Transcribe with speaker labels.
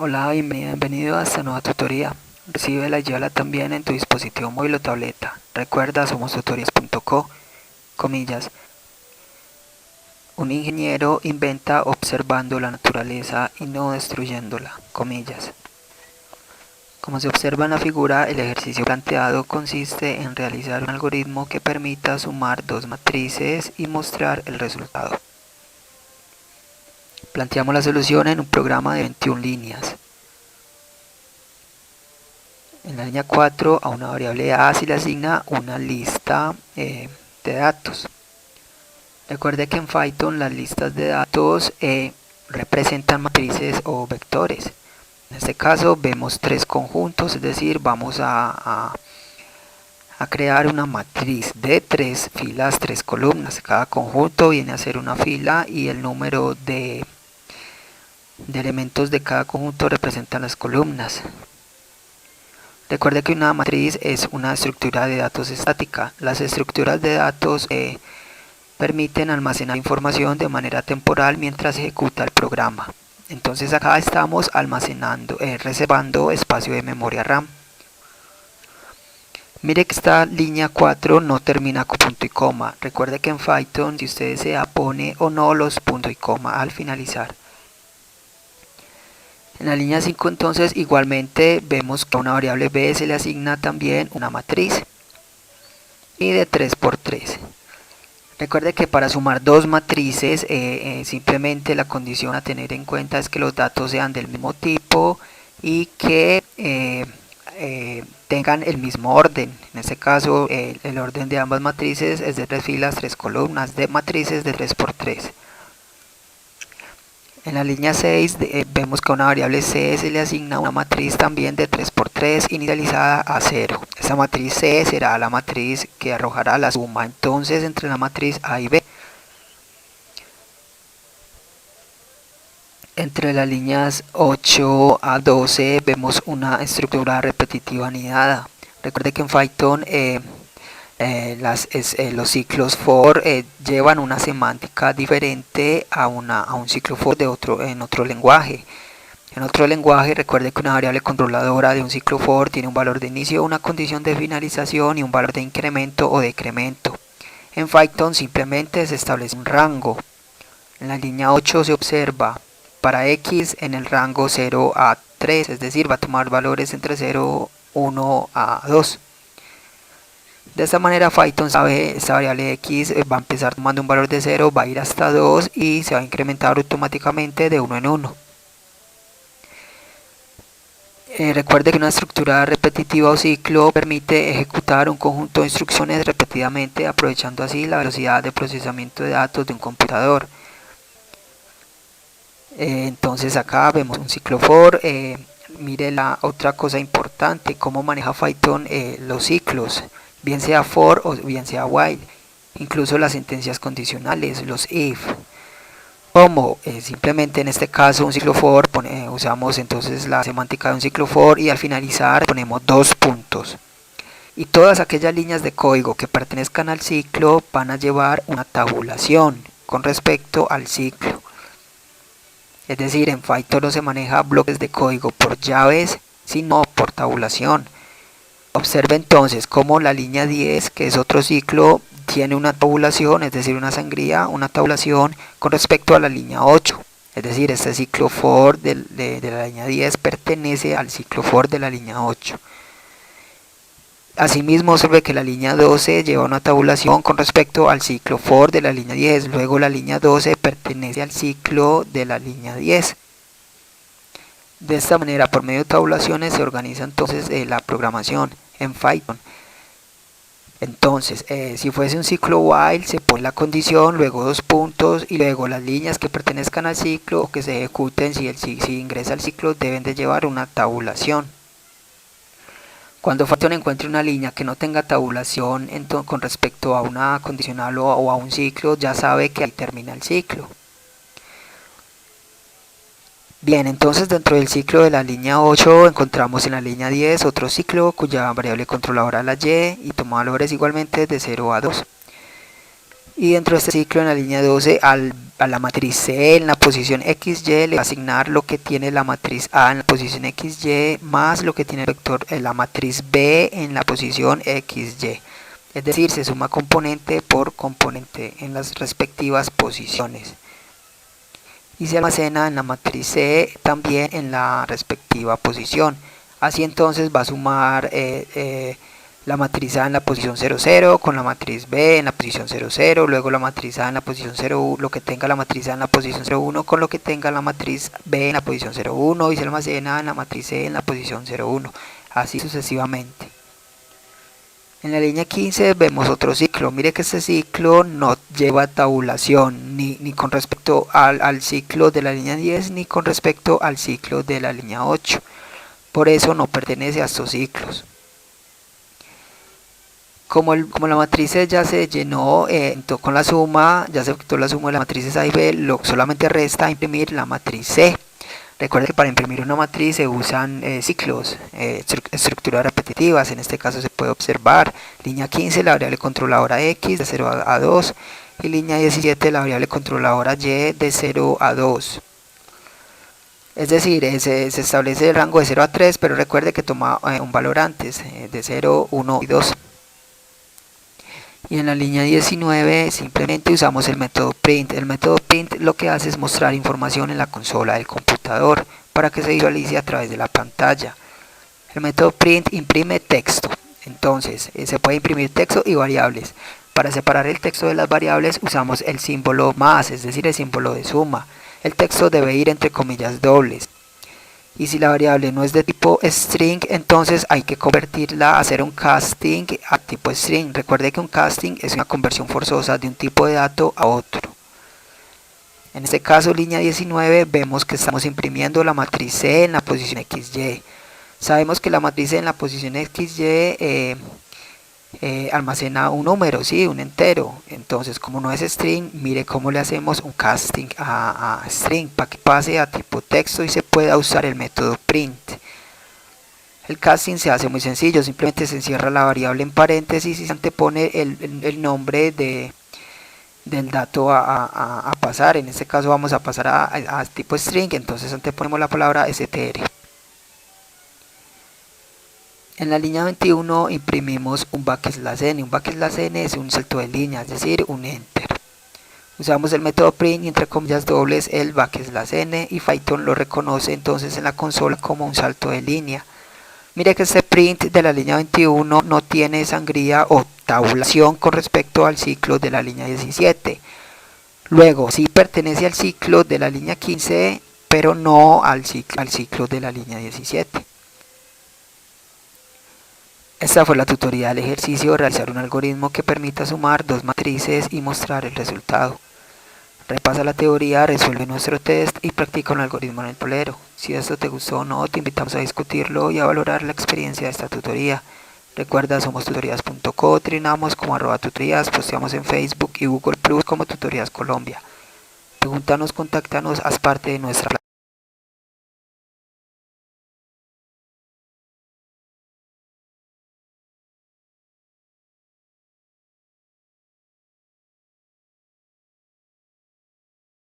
Speaker 1: Hola, bienvenido a esta nueva tutoría. Recíbela y llévala también en tu dispositivo móvil o tableta. Recuerda, somos tutorías.co, comillas. Un ingeniero inventa observando la naturaleza y no destruyéndola, comillas. Como se observa en la figura, el ejercicio planteado consiste en realizar un algoritmo que permita sumar dos matrices y mostrar el resultado. Planteamos la solución en un programa de 21 líneas. En la línea 4 a una variable A se le asigna una lista de datos. Recuerde que en Python las listas de datos representan matrices o vectores. En este caso vemos tres conjuntos, es decir, vamos a crear una matriz de tres filas, tres columnas. Cada conjunto viene a ser una fila y el número de elementos de cada conjunto representan las columnas. Recuerde que una matriz es una estructura de datos estática. Las estructuras de datos permiten almacenar información de manera temporal mientras se ejecuta el programa. Entonces acá estamos almacenando, reservando espacio de memoria RAM. Mire que esta línea 4 no termina con punto y coma. Recuerde que en Python, si usted desea, pone o no los punto y coma al finalizar. En la línea 5 entonces igualmente vemos que a una variable b se le asigna también una matriz y de 3 por 3. Recuerde que para sumar dos matrices simplemente la condición a tener en cuenta es que los datos sean del mismo tipo y que tengan el mismo orden. En este caso el orden de ambas matrices es de 3 filas, 3 columnas, de matrices de 3 por 3. En la línea 6 vemos que a una variable c se le asigna una matriz también de 3 por 3 inicializada a 0. Esa matriz c será la matriz que arrojará la suma entonces entre la matriz a y b. Entre las líneas 8 a 12 vemos una estructura repetitiva anidada. Recuerde que en Python los ciclos for llevan una semántica diferente a un ciclo for en otro lenguaje. En otro lenguaje, recuerde que una variable controladora de un ciclo for tiene un valor de inicio, una condición de finalización y un valor de incremento o decremento. En Python simplemente se establece un rango. En la línea 8 se observa para x en el rango 0 a 3, es decir, va a tomar valores entre 0, 1 a 2. De esta manera Python sabe esta variable x va a empezar tomando un valor de 0, va a ir hasta 2 y se va a incrementar automáticamente de 1 en 1. Recuerde que una estructura repetitiva o ciclo permite ejecutar un conjunto de instrucciones repetidamente, aprovechando así la velocidad de procesamiento de datos de un computador. Entonces acá vemos un ciclo for. Mire la otra cosa importante, cómo maneja Python los ciclos, bien sea for o bien sea while, incluso las sentencias condicionales, los if. Como simplemente en este caso un ciclo for, usamos entonces la semántica de un ciclo for y al finalizar ponemos dos puntos. Y todas aquellas líneas de código que pertenezcan al ciclo van a llevar una tabulación con respecto al ciclo. Es decir, en Python no se maneja bloques de código por llaves, sino por tabulación. Observe entonces cómo la línea 10, que es otro ciclo, tiene una tabulación, es decir, una sangría, una tabulación con respecto a la línea 8. Es decir, este ciclo for de la línea 10 pertenece al ciclo for de la línea 8. Asimismo, observe que la línea 12 lleva una tabulación con respecto al ciclo for de la línea 10. Luego la línea 12 pertenece al ciclo de la línea 10. De esta manera, por medio de tabulaciones se organiza entonces la programación en Python. Entonces, si fuese un ciclo while, se pone la condición, luego dos puntos y luego las líneas que pertenezcan al ciclo o que se ejecuten si ingresa al ciclo deben de llevar una tabulación. Cuando Python encuentre una línea que no tenga tabulación con respecto a una condicional o a un ciclo, ya sabe que ahí termina el ciclo. Bien, entonces dentro del ciclo de la línea 8 encontramos en la línea 10 otro ciclo cuya variable controladora es la y toma valores igualmente de 0 a 2. Y dentro de este ciclo, en la línea 12, a la matriz C en la posición XY le va a asignar lo que tiene la matriz A en la posición XY más lo que tiene el vector la matriz B en la posición XY. Es decir, se suma componente por componente en las respectivas posiciones. Y se almacena en la matriz C también en la respectiva posición. Así entonces va a sumar la matriz A en la posición 0, 0 con la matriz B en la posición 0, 0, luego la matriz A en la posición 0, lo que tenga la matriz A en la posición 0, 1 con lo que tenga la matriz B en la posición 0, 1 y se almacena en la matriz C en la posición 0, 1, así sucesivamente. En la línea 15 vemos otro ciclo. Mire que este ciclo no lleva tabulación ni con respecto al ciclo de la línea 10 ni con respecto al ciclo de la línea 8. Por eso no pertenece a estos ciclos. Como la matriz ya se llenó con la suma, ya se efectuó la suma de las matrices A y B, solamente resta imprimir la matriz C. Recuerda que para imprimir una matriz se usan ciclos, estructuras repetitivas. En este caso se puede observar línea 15, la variable controladora X de 0 a 2 y línea 17, la variable controladora Y de 0 a 2. Es decir, se establece el rango de 0 a 3, pero recuerde que toma un valor antes, de 0, 1 y 2. Y en la línea 19 simplemente usamos el método print. El método print lo que hace es mostrar información en la consola del computador para que se visualice a través de la pantalla. El método print imprime texto. Entonces se puede imprimir texto y variables. Para separar el texto de las variables usamos el símbolo más, es decir, el símbolo de suma. El texto debe ir entre comillas dobles. Y si la variable no es de tipo string, entonces hay que convertirla a hacer un casting a tipo string. Recuerde que un casting es una conversión forzosa de un tipo de dato a otro. En este caso, línea 19, vemos que estamos imprimiendo la matriz C en la posición XY. Sabemos que la matriz C en la posición XY almacena un número, sí, un entero. Entonces, como no es string, mire cómo le hacemos un casting a string para que pase a tipo texto y se pueda usar el método print. El casting se hace muy sencillo, simplemente se encierra la variable en paréntesis y se antepone el nombre del dato a pasar. En este caso vamos a pasar a tipo string, entonces anteponemos la palabra str. En la línea 21 imprimimos un \n. Un \n es un salto de línea, es decir, un enter. Usamos el método print y entre comillas dobles el \n y Python lo reconoce entonces en la consola como un salto de línea. Mire que este print de la línea 21 no tiene sangría o tabulación con respecto al ciclo de la línea 17. Luego sí pertenece al ciclo de la línea 15, pero no al ciclo de la línea 17. Esta fue la tutoría del ejercicio, realizar un algoritmo que permita sumar dos matrices y mostrar el resultado. Repasa la teoría, resuelve nuestro test y practica un algoritmo en el tablero. Si esto te gustó o no, te invitamos a discutirlo y a valorar la experiencia de esta tutoría. Recuerda, somos tutorías.co, trinamos como @tutorías, posteamos en Facebook y Google Plus como Tutorías Colombia. Pregúntanos, contáctanos, haz parte de nuestra